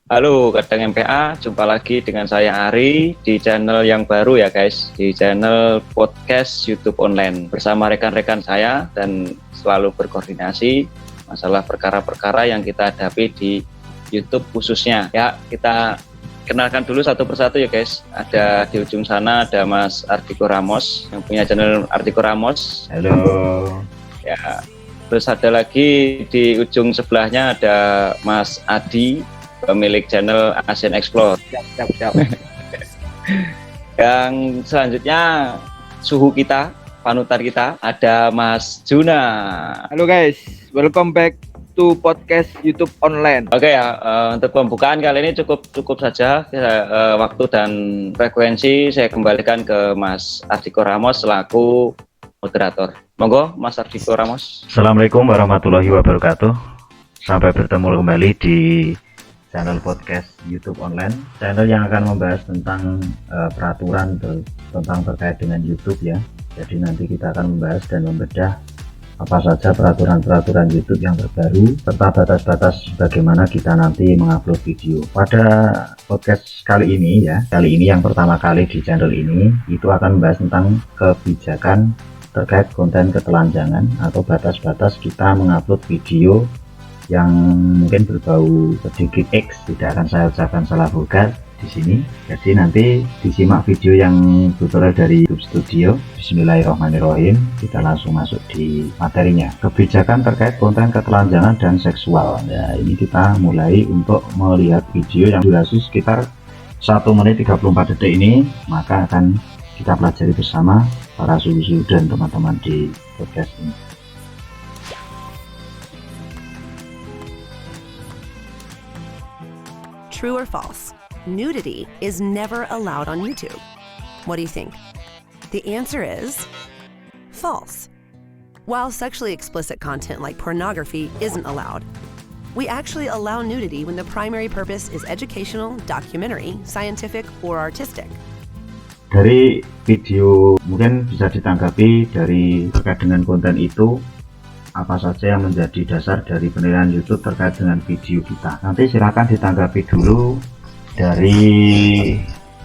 Halo, Kadang MPA, jumpa lagi dengan saya Ari di channel yang baru ya guys, di channel podcast YouTube online bersama rekan-rekan saya dan selalu berkoordinasi masalah perkara-perkara yang kita hadapi di YouTube khususnya. Ya, kita kenalkan dulu satu persatu ya guys. Ada di ujung sana ada Mas Ardhiko Ramos yang punya channel Ardhiko Ramos. Halo. Ya, terus ada lagi di ujung sebelahnya ada Mas Adi, pemilik channel Asian Explore. Siap. Yang selanjutnya suhu kita, panutan kita, ada Mas Juna. Halo guys, welcome back to podcast YouTube online. Oke ya, untuk pembukaan kali ini cukup saja waktu dan frekuensi saya kembalikan ke Mas Ardhiko Ramos selaku moderator. Monggo Mas Ardhiko Ramos. Assalamualaikum warahmatullahi wabarakatuh. Sampai bertemu kembali di channel podcast YouTube online, channel yang akan membahas tentang peraturan tentang terkait dengan YouTube ya. Jadi nanti kita akan membahas dan membedah apa saja peraturan-peraturan YouTube yang terbaru serta batas-batas bagaimana kita nanti mengupload video. Pada podcast kali ini yang pertama kali di channel ini, itu akan membahas tentang kebijakan terkait konten ketelanjangan atau batas-batas kita mengupload video yang mungkin berbau sedikit X. Tidak akan saya ucapkan salah vulgar di sini. Jadi nanti disimak video yang tutorial dari YouTube Studio. Bismillahirrahmanirrahim. Kita langsung masuk di materinya. Kebijakan terkait konten ketelanjangan dan seksual. Ya, ini kita mulai untuk melihat video yang durasi sekitar 1 menit 34 detik ini, maka akan kita pelajari bersama para suhu-suhu dan teman-teman di podcast ini. True or false? Nudity is never allowed on YouTube. What do you think? The answer is false. While sexually explicit content like pornography isn't allowed, we actually allow nudity when the primary purpose is educational, documentary, scientific, or artistic. Dari video mungkin bisa ditanggapi dari terkait dengan konten itu, apa saja yang menjadi dasar dari penilaian YouTube terkait dengan video kita. Nanti silakan ditanggapi dulu dari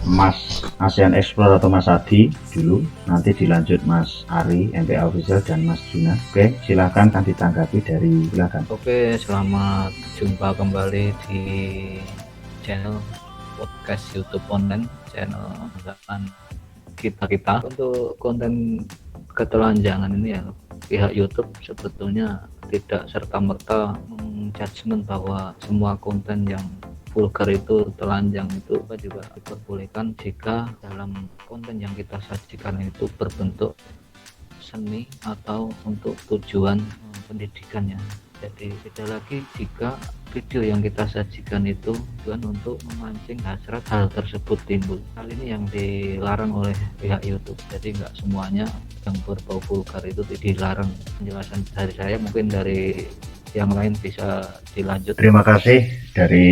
Mas Asian Explore atau Mas Adi dulu, nanti dilanjut Mas Ari MPA Official dan Mas Juna. Oke, silakan kan ditanggapi dari silakan. Oke, selamat jumpa kembali di channel podcast YouTube online, channel kita untuk konten ketelanjangan ini ya. Pihak YouTube sebetulnya tidak serta-merta menjudgment bahwa semua konten yang vulgar itu telanjang itu juga diperbolehkan jika dalam konten yang kita sajikan itu berbentuk seni atau untuk tujuan pendidikannya. Jadi tidak lagi jika video yang kita sajikan itu tujuan untuk memancing hasrat hal tersebut timbul. Hal ini yang dilarang oleh pihak YouTube. Jadi nggak semuanya yang berbau vulgar itu dilarang. Penjelasan dari saya, mungkin dari yang lain bisa dilanjut. Terima kasih dari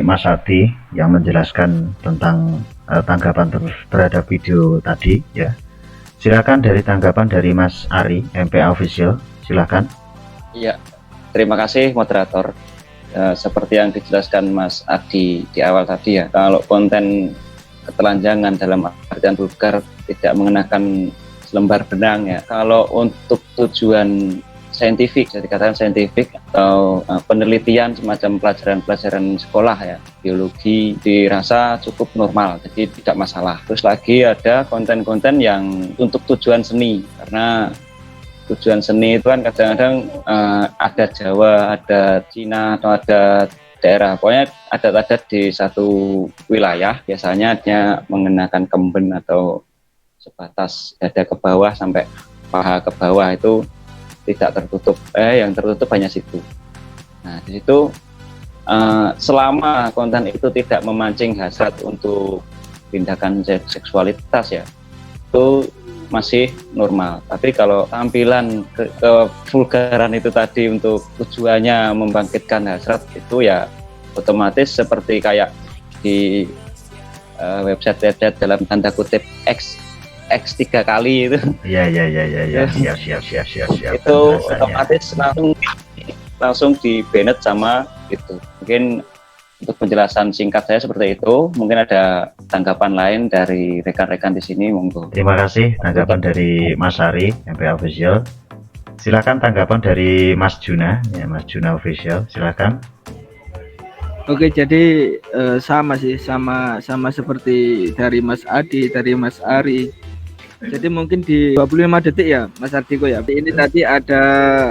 Mas Adi yang menjelaskan tentang tanggapan terhadap video tadi ya. Silakan dari tanggapan dari Mas Ari MPA Official, silakan. Iya. Terima kasih moderator. Seperti yang dijelaskan Mas Adi di awal tadi ya, kalau konten ketelanjangan dalam artian vulgar tidak mengenakan selembar benang ya. Kalau untuk tujuan saintifik, jadi dikatakan saintifik atau penelitian semacam pelajaran-pelajaran sekolah ya, biologi dirasa cukup normal, jadi tidak masalah. Terus lagi ada konten-konten yang untuk tujuan seni, karena tujuan seni itu kan kadang-kadang ada Jawa, ada Cina, atau ada daerah, pokoknya adat-adat di satu wilayah biasanya hanya mengenakan kemben atau sebatas dada ke bawah sampai paha ke bawah, itu tidak tertutup, yang tertutup hanya situ. Nah di situ selama konten itu tidak memancing hasrat untuk tindakan seksualitas ya, itu masih normal. Tapi kalau tampilan kevulgaran itu tadi untuk tujuannya membangkitkan hasrat, itu ya otomatis seperti kayak di website dalam tanda kutip X 3 kali itu. Iya siap. Itu otomatis langsung di banned sama itu. Mungkin Untuk penjelasan singkat saya seperti itu. Mungkin ada tanggapan lain dari rekan-rekan di sini, monggo. Terima kasih tanggapan dari Mas Ari, MPA Official. Silakan tanggapan dari Mas Juna, ya Mas Juna Official, silakan. Oke, jadi sama sih, sama seperti dari Mas Adi, dari Mas Ari. Jadi mungkin di 25 detik ya, Mas Ardiko ya. Ini tadi ada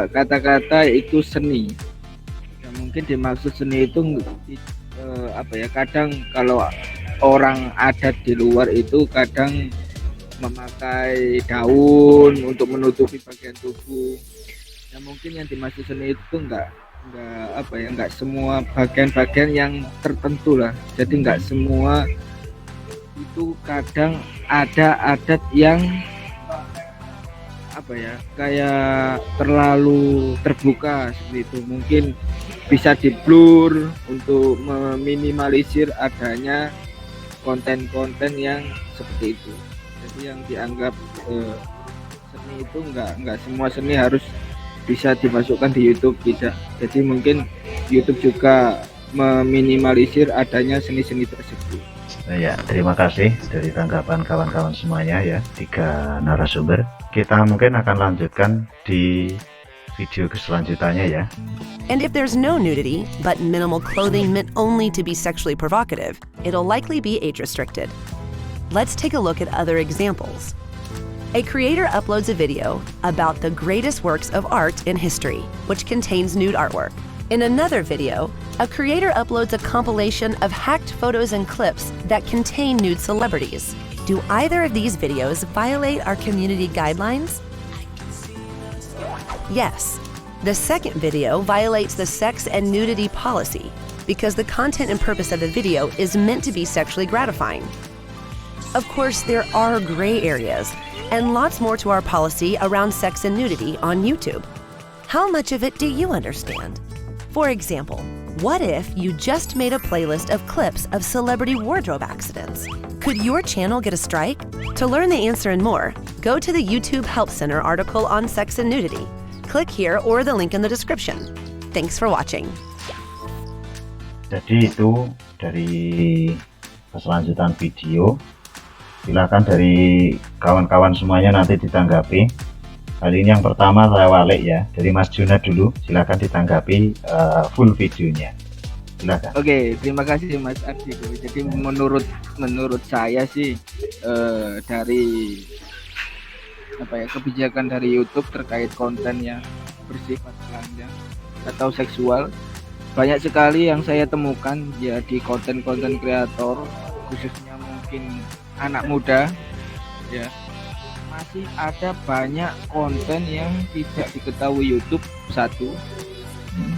kata-kata itu seni. Ya, mungkin dimaksud seni itu apa ya? Kadang kalau orang adat di luar itu kadang memakai daun untuk menutupi bagian tubuh. Ya mungkin yang dimaksud seni itu enggak semua bagian-bagian yang tertentu lah. Jadi enggak semua itu, kadang ada adat yang apa ya, kayak terlalu terbuka seperti itu, mungkin bisa di blur untuk meminimalisir adanya konten-konten yang seperti itu. Jadi yang dianggap seni itu enggak semua seni harus bisa dimasukkan di YouTube, tidak. Jadi mungkin YouTube juga meminimalisir adanya seni-seni tersebut. Ya, terima kasih dari tanggapan kawan-kawan semuanya ya, 3 narasumber. Kita mungkin akan lanjutkan di video keselanjutannya ya. And if there's no nudity, but minimal clothing meant only to be sexually provocative, it'll likely be age restricted. Let's take a look at other examples. A creator uploads a video about the greatest works of art in history, which contains nude artwork. In another video, a creator uploads a compilation of hacked photos and clips that contain nude celebrities. Do either of these videos violate our community guidelines? Yes. The second video violates the sex and nudity policy because the content and purpose of the video is meant to be sexually gratifying. Of course, there are gray areas and lots more to our policy around sex and nudity on YouTube. How much of it do you understand? For example, what if you just made a playlist of clips of celebrity wardrobe accidents? Could your channel get a strike? To learn the answer and more, go to the YouTube Help Center article on sex and nudity. Click here or the link in the description. Thanks for watching. Jadi itu dari keselanjutan video. Silakan dari kawan-kawan semuanya nanti ditanggapi. Kali ini yang pertama saya Walik ya, dari Mas Juna dulu. Silakan ditanggapi full videonya. Silakan. Oke, terima kasih Mas Ardiko. Jadi menurut saya sih dari apa ya, kebijakan dari YouTube terkait konten yang bersifat telanjang atau seksual, banyak sekali yang saya temukan ya di konten-konten kreator, khususnya mungkin anak muda ya, masih ada banyak konten yang tidak diketahui YouTube. Satu,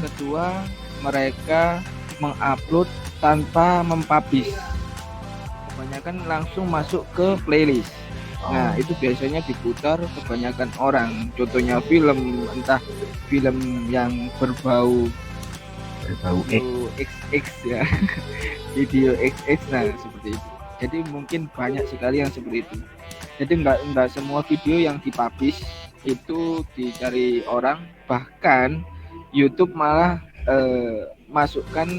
kedua, mereka mengupload tanpa mempublish, kebanyakan langsung masuk ke playlist. Nah, itu biasanya diputar kebanyakan orang. Contohnya film, entah film yang berbau XX ya, video XX, nah seperti itu. Jadi mungkin banyak sekali yang seperti itu. Jadi enggak semua video yang dipublish itu dicari orang, bahkan YouTube malah masukkan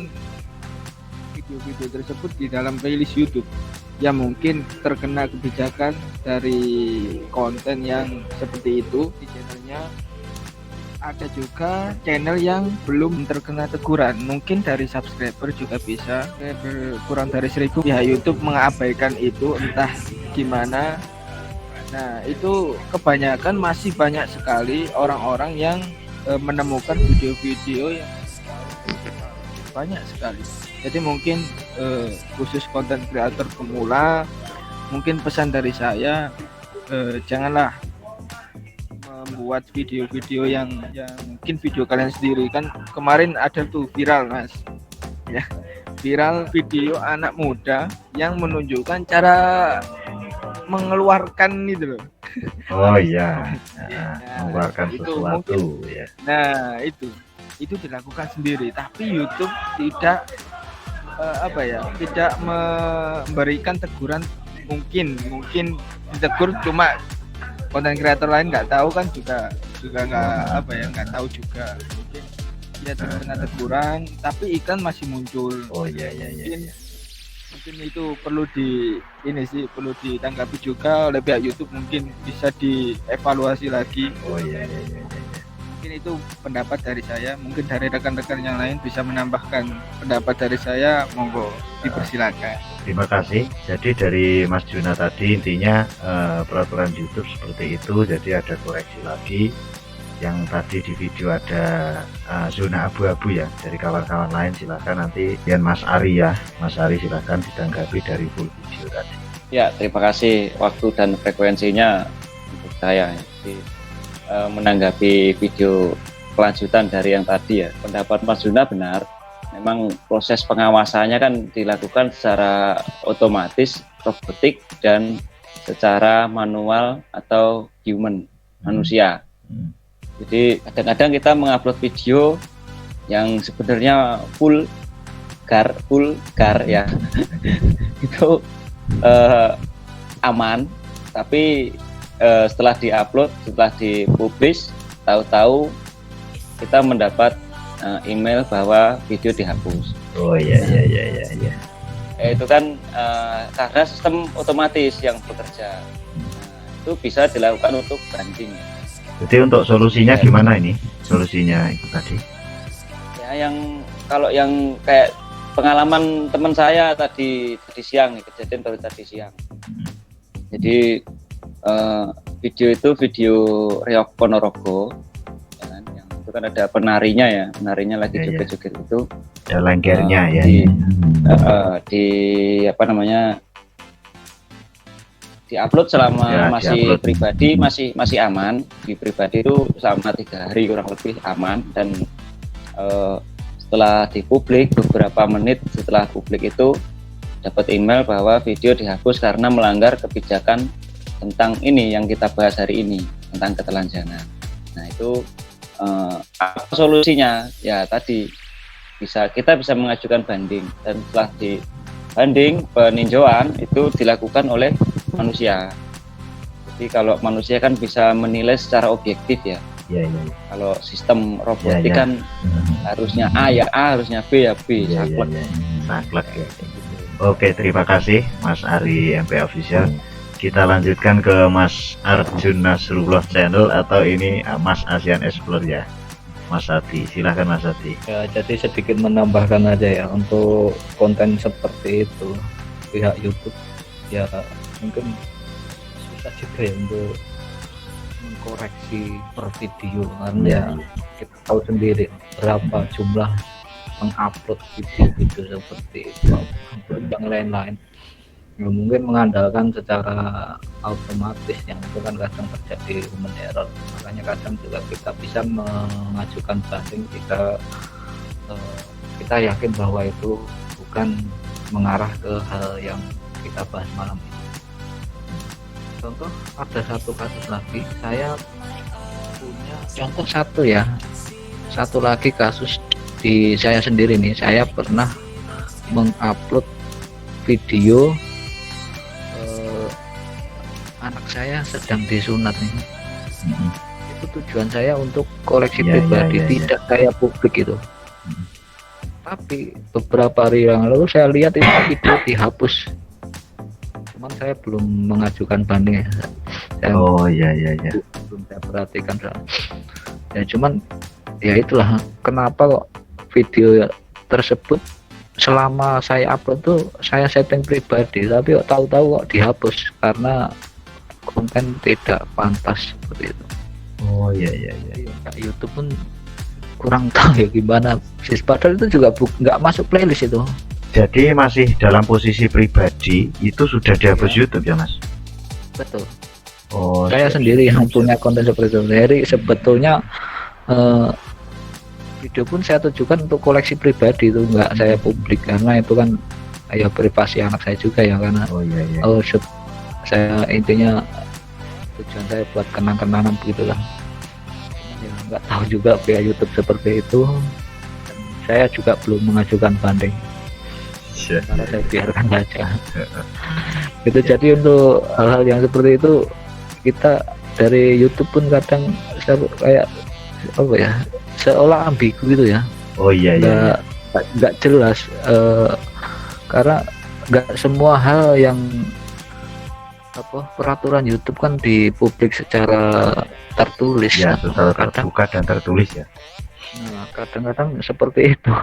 video-video tersebut di dalam playlist YouTube. Ya mungkin terkena kebijakan dari konten yang seperti itu di channelnya. Ada juga channel yang belum terkena teguran, mungkin dari subscriber juga bisa kurang dari 1000, pihak YouTube mengabaikan itu, entah gimana. Nah, itu kebanyakan masih banyak sekali orang-orang yang menemukan video-video yang banyak sekali. Jadi mungkin khusus konten kreator pemula, mungkin pesan dari saya, janganlah membuat video-video yang mungkin video kalian sendiri. Kan kemarin ada tuh viral Mas ya, viral video anak muda yang menunjukkan cara mengeluarkan itu loh. Oh iya, mengeluarkan sesuatu ya. Nah itu dilakukan sendiri, tapi YouTube tidak tidak memberikan teguran. Mungkin ditegur, cuma konten kreator lain nggak tahu kan, juga nggak tahu juga. Mungkin ya tengah kurang, tapi iklan masih muncul. Oh iya iya iya. Mungkin itu perlu perlu ditanggapi juga oleh pihak YouTube, mungkin bisa dievaluasi lagi. Oh iya iya iya. Mungkin itu pendapat dari saya, mungkin dari rekan-rekan yang lain bisa menambahkan pendapat dari saya, monggo dipersilakan. Terima kasih. Jadi dari Mas Juna tadi intinya peraturan YouTube seperti itu, jadi ada koreksi lagi. Yang tadi di video ada zona abu-abu ya, dari kawan-kawan lain silahkan nanti dan Mas Ari ya, Mas Ari silahkan ditanggapi dari full video tadi. Ya, terima kasih waktu dan frekuensinya untuk saya. Jadi, menanggapi video kelanjutan dari yang tadi ya, pendapat Mas Juna benar. Memang proses pengawasannya kan dilakukan secara otomatis, robotik, dan secara manual atau human, manusia. Jadi kadang-kadang kita mengupload video yang sebenarnya full car ya itu aman, tapi setelah diupload, setelah dipublish, tahu-tahu kita mendapat email bahwa video dihapus. Oh iya iya iya iya iya. Itu kan karena sistem otomatis yang bekerja. Itu bisa dilakukan untuk banding. Jadi untuk solusinya gimana ini? Solusinya itu tadi? Ya kalau yang kayak pengalaman teman saya tadi siang, kejadian baru tadi siang. Jadi video itu video Riok Ponorogo, ya kan? Yang itu kan ada penarinya lagi joget-joget itu. Ada lenggernya ya. Di apa namanya? Diupload selama Ya, masih pribadi masih aman. Di pribadi itu selama 3 hari kurang lebih aman, dan setelah dipublik beberapa menit setelah publik itu dapat email bahwa video dihapus karena melanggar kebijakan tentang ini yang kita bahas hari ini, tentang ketelanjangan. Nah itu apa solusinya? Ya tadi kita bisa mengajukan banding, dan setelah dibanding peninjauan itu dilakukan oleh manusia. Jadi kalau manusia kan bisa menilai secara objektif ya. Iya iya. Kalau sistem robotik Ya. kan harusnya A ya A, harusnya B ya B. Iya iya Saklek. iya. Saklek ya. Oke, terima kasih Mas Ari MP Official. Kita lanjutkan ke Mas Arjun Nasrullah Channel, atau ini Mas Asian Explore ya. Mas Adi, silahkan Mas Adi. Ya, jadi sedikit menambahkan aja ya, untuk konten seperti itu pihak YouTube ya mungkin susah juga ya untuk mengkoreksi per video, karena ya kita tahu sendiri berapa jumlah mengupload video-video seperti itu, upload yang lain-lain ya, mungkin mengandalkan secara otomatis yang itu kan kadang terjadi human error. Makanya kadang juga kita bisa mengajukan banding jika kita yakin bahwa itu bukan mengarah ke hal yang kita bahas malam ini. Contoh, ada satu kasus lagi, saya punya contoh satu lagi kasus di saya sendiri nih. Saya pernah mengupload video anak saya sedang disunat nih. Itu tujuan saya untuk koleksi pribadi, tidak saya publik itu. Tapi beberapa hari yang lalu saya lihat itu video dihapus. Cuman saya belum mengajukan banding ya. Oh iya iya iya. Belum saya perhatikan ya, cuman ya itulah kenapa kok video tersebut selama saya upload tuh saya setting pribadi, tapi kok tahu-tahu kok dihapus karena konten tidak pantas seperti itu. Oh iya iya iya. YouTube pun kurang tahu ya gimana sih, padahal itu juga nggak masuk playlist itu. Jadi masih dalam posisi pribadi itu sudah dihapus YouTube ya Mas? Betul. Oh, Saya sendiri yang punya konten seperti itu. Jadi sebetulnya video pun saya tujukan untuk koleksi pribadi, itu nggak saya publik karena itu kan ya privasi anak saya juga ya, karena oh iya iya. saya intinya tujuan saya buat kenang-kenangan begitulah. Ya nggak tahu juga via YouTube seperti itu. Dan saya juga belum mengajukan banding. Karena saya biarkan saja. Itu jadi untuk hal-hal yang seperti itu kita dari YouTube pun kadang kayak apa ya, seolah ambigu gitu ya. Oh iya iya. nggak jelas, karena nggak semua hal yang peraturan YouTube kan dipublik secara tertulis Ya, kan. secara Kadang terbuka dan tertulis ya. kadang-kadang seperti itu.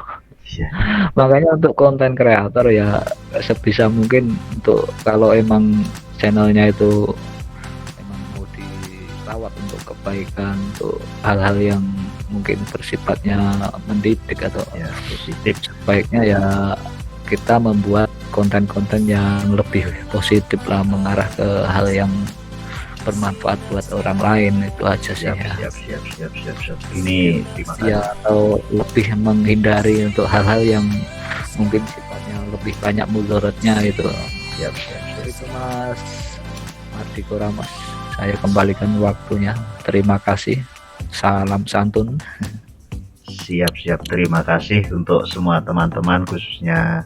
Iya. Makanya untuk konten kreator ya sebisa mungkin, untuk kalau emang channelnya itu emang mau dirawat untuk kebaikan, untuk hal-hal yang mungkin bersifatnya mendidik atau Ya, positif. sebaiknya ya kita membuat konten-konten yang lebih positif lah, mengarah ke hal yang bermanfaat buat orang lain, itu aja sih Siap, ya. siap. Ini terima kasih. Ya, atau lebih menghindari untuk hal-hal yang mungkin sifatnya lebih banyak mudaratnya itu. Siap. Itu Mas Mardiko Ramas, saya kembalikan waktunya. Terima kasih. Salam santun. Siap. Terima kasih untuk semua teman-teman, khususnya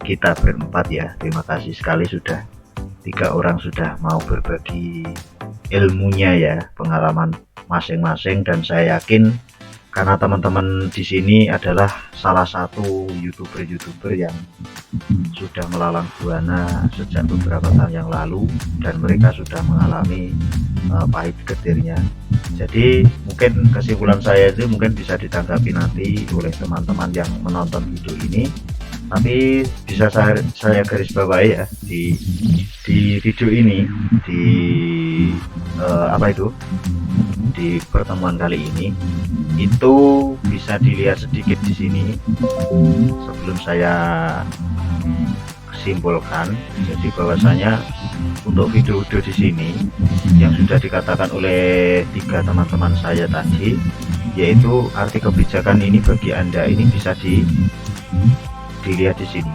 kita berempat ya. Terima kasih sekali sudah 3 orang sudah mau berbagi ilmunya ya, pengalaman masing-masing, dan saya yakin karena teman-teman di sini adalah salah satu youtuber yang sudah melalang buana sejak beberapa tahun yang lalu, dan mereka sudah mengalami pahit getirnya. Jadi mungkin kesimpulan saya itu mungkin bisa ditanggapi nanti oleh teman-teman yang menonton video ini, tapi bisa saya garis bawahi ya di video ini, di di pertemuan kali ini itu bisa dilihat sedikit di sini sebelum saya simpulkan. Jadi bahwasanya untuk video-video di sini yang sudah dikatakan oleh 3 teman-teman saya tadi, yaitu arti kebijakan ini bagi Anda ini bisa dilihat di sini.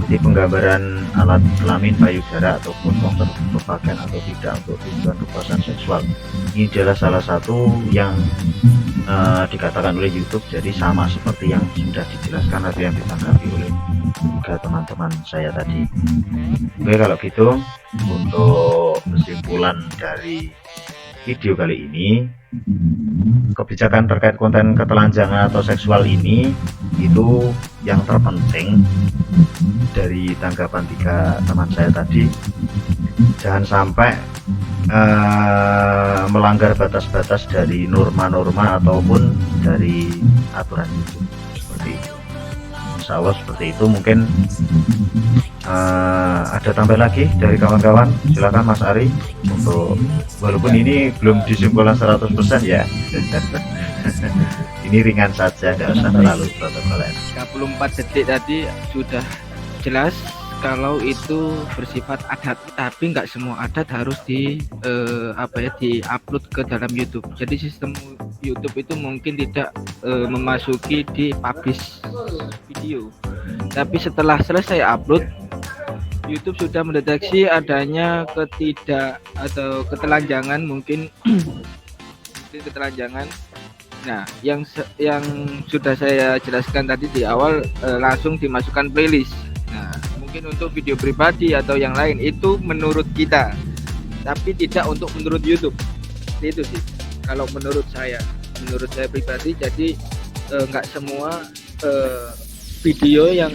Jadi penggambaran alat kelamin payudara ataupun faktor berpakaian atau tidak untuk tujuan kepuasan seksual, ini adalah salah satu yang dikatakan oleh YouTube. Jadi sama seperti yang sudah dijelaskan atau yang ditanggapi oleh 3 teman-teman saya tadi. Oke, kalau gitu untuk kesimpulan dari video kali ini, kebijakan terkait konten ketelanjangan atau seksual ini itu yang terpenting dari tanggapan 3 teman saya tadi, jangan sampai melanggar batas-batas dari norma-norma ataupun dari aturan YouTube seperti itu. Insya Allah seperti itu. Mungkin ada tambah lagi dari kawan-kawan, silakan Mas Ari, untuk walaupun ini belum disimpulkan 100% ya. Ini ringan saja, tidak usah terlalu protokoler. 34 detik tadi sudah jelas kalau itu bersifat adat, tapi nggak semua adat harus di-upload ke dalam YouTube. Jadi sistem YouTube itu mungkin tidak memasuki di publish video, tapi setelah selesai upload, YouTube sudah mendeteksi adanya ketelanjangan mungkin ketelanjangan. Nah, yang sudah saya jelaskan tadi di awal langsung dimasukkan playlist. Nah, mungkin untuk video pribadi atau yang lain itu menurut kita, tapi tidak untuk menurut YouTube. Itu sih kalau menurut saya pribadi. Jadi nggak semua video yang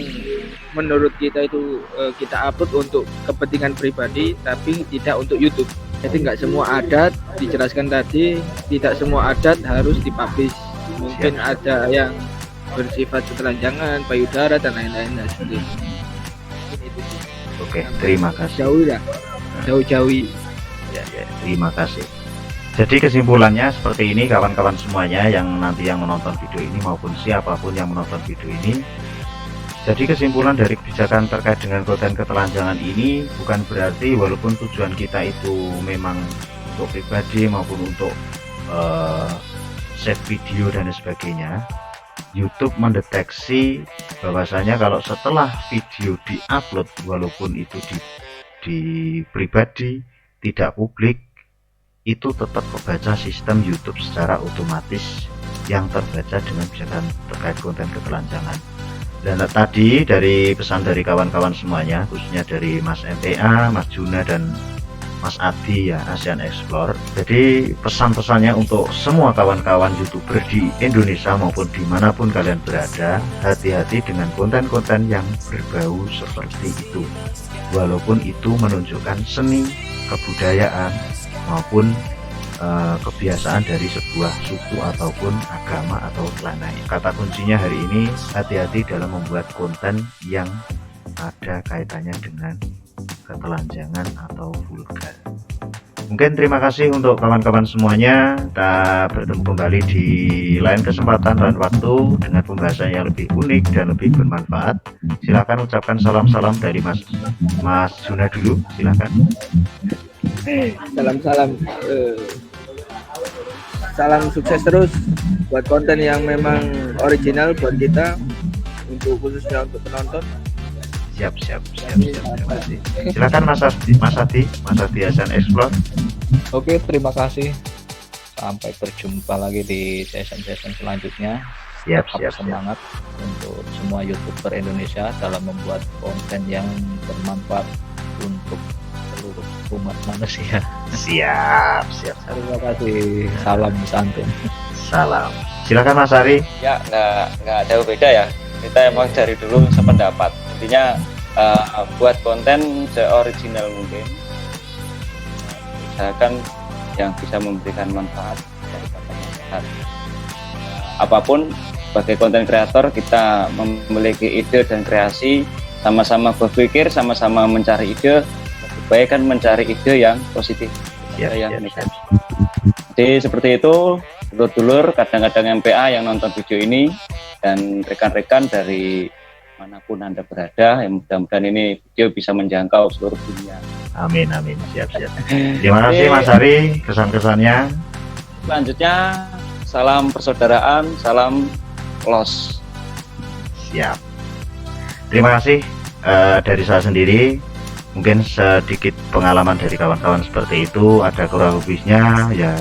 menurut kita itu kita upload untuk kepentingan pribadi, tapi tidak untuk YouTube. Jadi nggak semua adat dijelaskan tadi, tidak semua adat harus dipublish. Mungkin ada yang bersifat ketelanjangan, payudara dan lain-lain. Seperti itu. Oke, terima kasih. Jauh-jauhi. Ya, terima kasih. Jadi kesimpulannya seperti ini kawan-kawan semuanya yang nanti yang menonton video ini maupun siapapun yang menonton video ini. Jadi kesimpulan dari kebijakan terkait dengan konten ketelanjangan ini bukan berarti walaupun tujuan kita itu memang untuk pribadi maupun untuk save video dan sebagainya, YouTube mendeteksi bahwasanya kalau setelah video diupload walaupun itu di pribadi tidak publik, itu tetap kebaca sistem YouTube secara otomatis yang terbaca dengan kebijakan terkait konten ketelanjangan. Dan tadi dari pesan dari kawan-kawan semuanya, khususnya dari Mas MTA, Mas Juna dan Mas Adi ya, ASEAN Explore. Jadi pesan-pesannya untuk semua kawan-kawan YouTuber di Indonesia maupun dimanapun kalian berada, hati-hati dengan konten-konten yang berbau seperti itu. Walaupun itu menunjukkan seni, kebudayaan maupun kebiasaan dari sebuah suku ataupun agama atau lain-lain. Kata kuncinya hari ini, hati-hati dalam membuat konten yang ada kaitannya dengan ketelanjangan atau vulgar. Mungkin terima kasih untuk kawan-kawan semuanya. Kita bertemu kembali di lain kesempatan dan waktu dengan pembahasan yang lebih unik dan lebih bermanfaat. Silakan ucapkan salam-salam dari Mas Juna dulu, silakan. Salam sukses terus buat konten yang memang original buat kita, untuk khususnya untuk penonton. Siap. Terima kasih. Silakan Mas Adi ASEAN Explore. Oke, terima kasih. Sampai berjumpa lagi di session-session selanjutnya. Siap. Semangat untuk semua YouTuber Indonesia dalam membuat konten yang bermanfaat untuk seluruh umat manusia. Siap. Terima kasih. Salam santun. Salam. Silakan Mas Ari. Ya, nggak jauh beda ya. Kita emang dari dulu sependapat. Intinya buat konten se-original mungkin. Usahakan yang bisa memberikan manfaat daripada manfaat. Apapun sebagai konten kreator, kita memiliki ide dan kreasi, sama-sama berpikir, sama-sama mencari ide. Lebih baik kan mencari ide yang positif, yang negatif. Jadi seperti itu, dulur-dulur, kadang-kadang MPA yang nonton video ini dan rekan-rekan dari manapun Anda berada, yang mudah-mudahan ini video bisa menjangkau seluruh dunia. Amin. Siap. Terima kasih Mas Ari kesan-kesannya. Selanjutnya, salam persaudaraan, salam los. Siap. Terima kasih dari saya sendiri. Mungkin sedikit pengalaman dari kawan-kawan seperti itu, ada kurang lebihnya ya,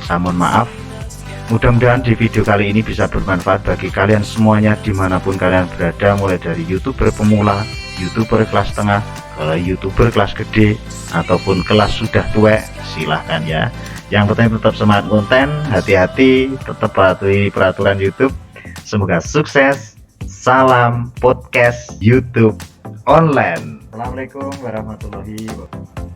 saya mohon maaf. Mudah-mudahan di video kali ini bisa bermanfaat bagi kalian semuanya dimanapun kalian berada, mulai dari YouTuber pemula, YouTuber kelas tengah, kalau YouTuber kelas gede, ataupun kelas sudah tua, silahkan ya. Yang penting tetap semangat konten, hati-hati, tetap patuhi peraturan YouTube. Semoga sukses. Salam podcast YouTube online. Assalamualaikum warahmatullahi wabarakatuh.